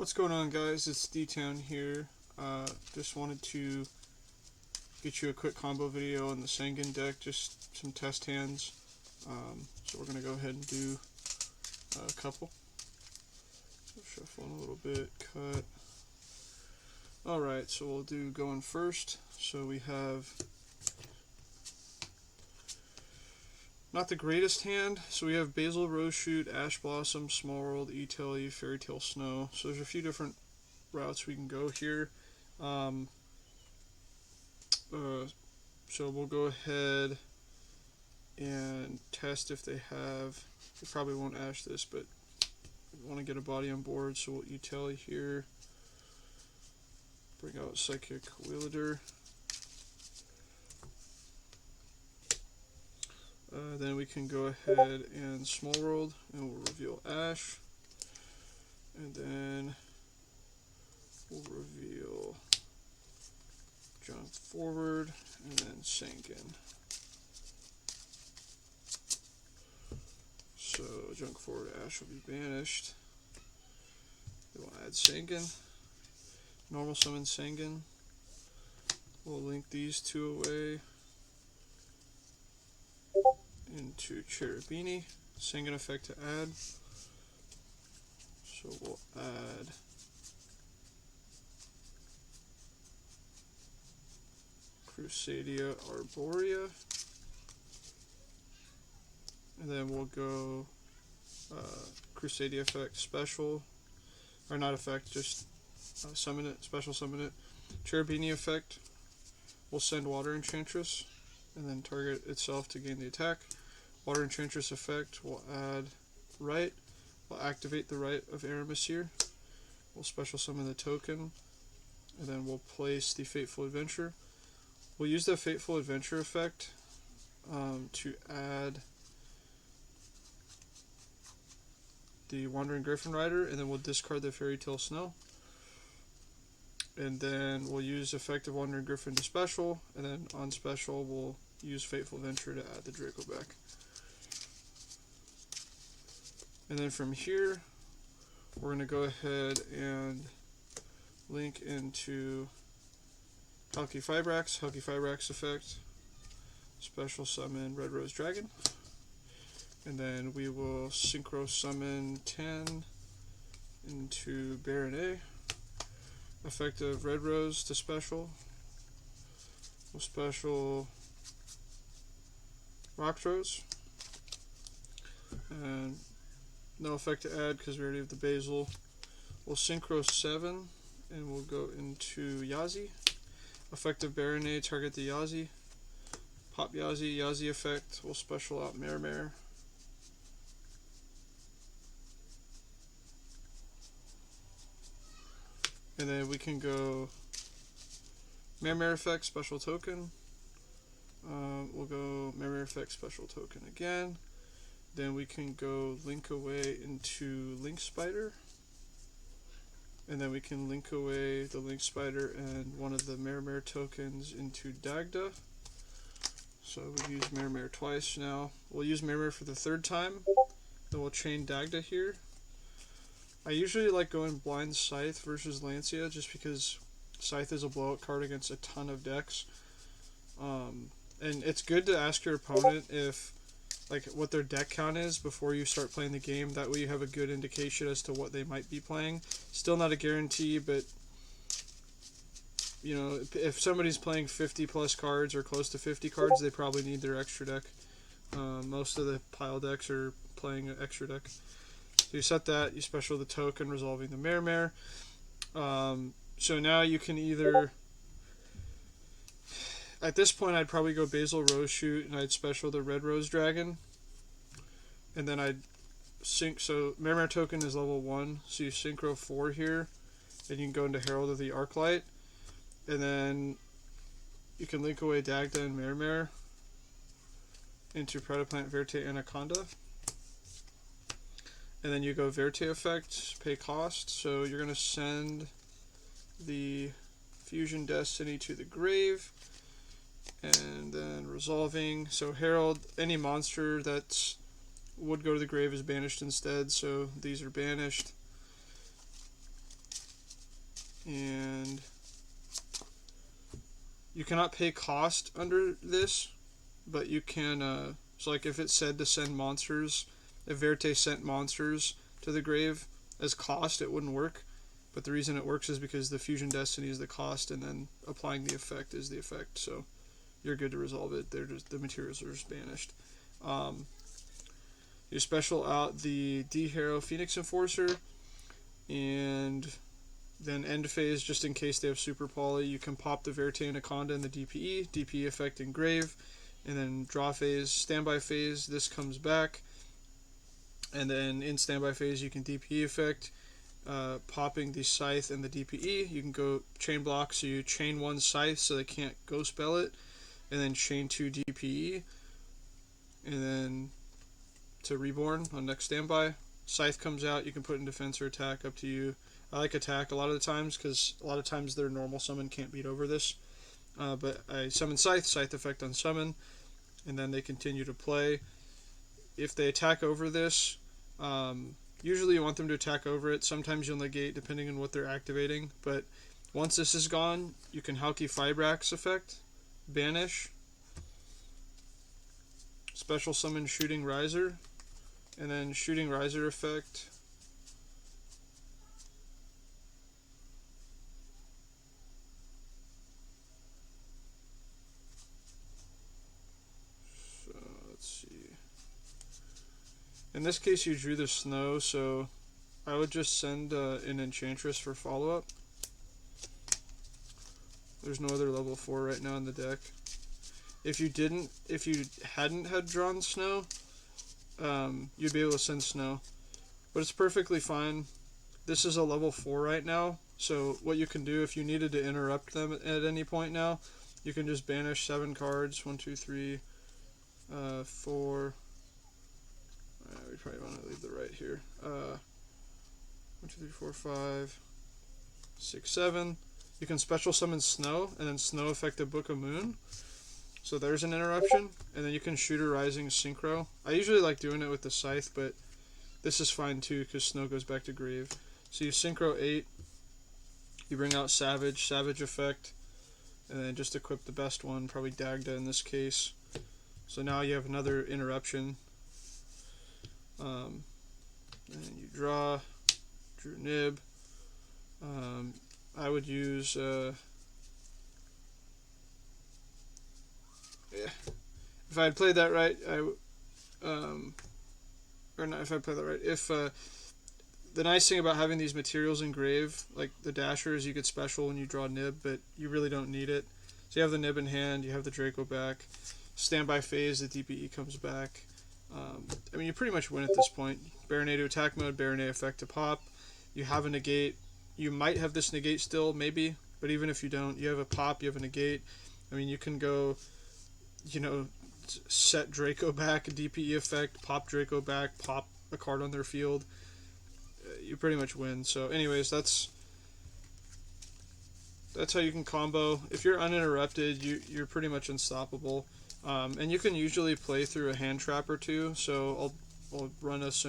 What's going on, guys? It's D-Town here. Just wanted to get you a quick combo video on the Sangan deck, just some test hands. So we're going to go ahead and do a couple. So shuffling a little bit, cut. Alright, so we'll do going first. So we have not the greatest hand. So we have Basil, Rose Shoot, Ash Blossom, Small World, E-Telly, Fairy Tale Snow. So there's a few different routes we can go here. So we'll go ahead and test if they have. They probably won't ash this, but we want to get a body on board. So we'll E-Telly here. Bring out Psychic Wielder. Then we can go ahead and Small World, and we'll reveal Ash. And then we'll reveal Junk Forward, and then Sangan. So Junk Forward Ash will be banished. Then we'll add Sangan. Normal summon Sangan. We'll link these two away into Cherubini. Sangan effect to add. So we'll add Crusadia Arborea. And then we'll go Crusadia effect special. Or not effect, just summon it, special summon it. Cherubini effect. We'll send Water Enchantress and then target itself to gain the attack. Water Enchantress effect, we'll add Right. We'll activate the Right of Aramis. We'll special summon the token, and then we'll place the Fateful Adventure. We'll use the Fateful Adventure effect to add the Wandering Griffin Rider, and then we'll discard the Fairy Tale Snow. And then we'll use effective Wandering Griffin to special, and then on special we'll use Fateful Adventure to add the Draco back. And then from here, we're going to go ahead and link into Halki Fibrax effect, special summon Red Rose Dragon, and then we will synchro summon 10 into Baron A. Effective Red Rose to special. We'll special Rockthrows. And no effect to add because we already have the Basil. We'll synchro 7 and we'll go into Yazi. Effective Baron A, target the Yazi. Pop Yazi, Yazi effect. We'll special out Mare. And then we can go Mare effect, special token. We'll go Mare effect, special token again. Then we can go link away into Link Spider. And then we can link away the Link Spider and one of the Mare tokens into Dagda. So we've used Mare twice now. We'll use Mare for the third time. Then we'll chain Dagda here. I usually like going Blind Scythe versus Lancia just because Scythe is a blowout card against a ton of decks. And it's good to ask your opponent if what their deck count is before you start playing the game. That way you have a good indication as to what they might be playing. Still not a guarantee, but you know, if somebody's playing 50 plus cards or close to 50 cards, they probably need their extra deck. Most of the pile decks are playing an extra deck. So you set that, you special the token, resolving the Mare. So now you can either, at this point I'd probably go Basil, Rose Shoot, and I'd special the Red Rose Dragon. And then I'd sync, so Mare token is level 1, so you synchro 4 here, and you can go into Herald of the Arclight. And then you can link away Dagda and Mare into Predaplant, Verte, Anaconda. And then you go Verte effect, pay cost. So you're going to send the Fusion Destiny to the grave. And then resolving. So Herald, any monster that would go to the grave is banished instead. So these are banished. and you cannot pay cost under this, but you can, so like if it said to send monsters, if Verte sent monsters to the grave as cost, it wouldn't work. But the reason it works is because the Fusion Destiny is the cost, and then applying the effect is the effect. So you're good to resolve it. They're just, the materials are just banished. You special out the D-Hero Phoenix Enforcer, and then end phase, just in case they have Super Poly, you can pop the Verte Anaconda in the DPE effect in Grave, and then draw phase, standby phase, this comes back, and then in standby phase you can DPE effect, popping the Scythe and the DPE. You can go chain block, so you chain one Scythe so they can't go spell it, and then chain 2 DPE, and then to Reborn on next standby. Scythe comes out, you can put in defense or attack, up to you. I like attack a lot of the times because a lot of times their normal summon can't beat over this. But I summon Scythe, Scythe effect on summon, and then they continue to play. If they attack over this, usually you want them to attack over it. Sometimes you'll negate depending on what they're activating. But once this is gone, you can Halki Fibrax effect, banish, special summon Shooting Riser, and then Shooting Riser effect. So let's see. In this case, you drew the Snow, so I would just send an Enchantress for follow-up. There's no other level 4 right now in the deck. If you hadn't had drawn Snow, you'd be able to send Snow, but it's perfectly fine. This is a level 4 right now, so what you can do if you needed to interrupt them at any point now, you can just banish 7 cards. 1, 2, 3, 4. We probably want to leave the right here. 1, 2, 3, 4, 5, 6, 7. You can special summon Snow, and then Snow effect a Book of Moon. So there's an interruption, and then you can Shooter Rising Synchro. I usually like doing it with the Scythe, but this is fine too because Snow goes back to Grave. So you Synchro 8, you bring out Savage effect, and then just equip the best one, probably Dagda in this case. So now you have another interruption. And you drew Nib. I would use if I had played that right, or not if I played that right. If the nice thing about having these materials in Grave, like the Dashers, you get special when you draw Nib, but you really don't need it. So you have the Nib in hand, you have the Draco back. Standby phase, the DPE comes back. I mean, you pretty much win at this point. Baronet to attack mode, Baronet effect to pop. You have a negate. You might have this negate still, maybe, but even if you don't, you have a pop, you have a negate. I mean, you can go, set Draco back, a DPE effect, pop Draco back, pop a card on their field. You pretty much win. So anyways, that's how you can combo. If you're uninterrupted, you're pretty much unstoppable. And you can usually play through a hand trap or two, so I'll run a scenario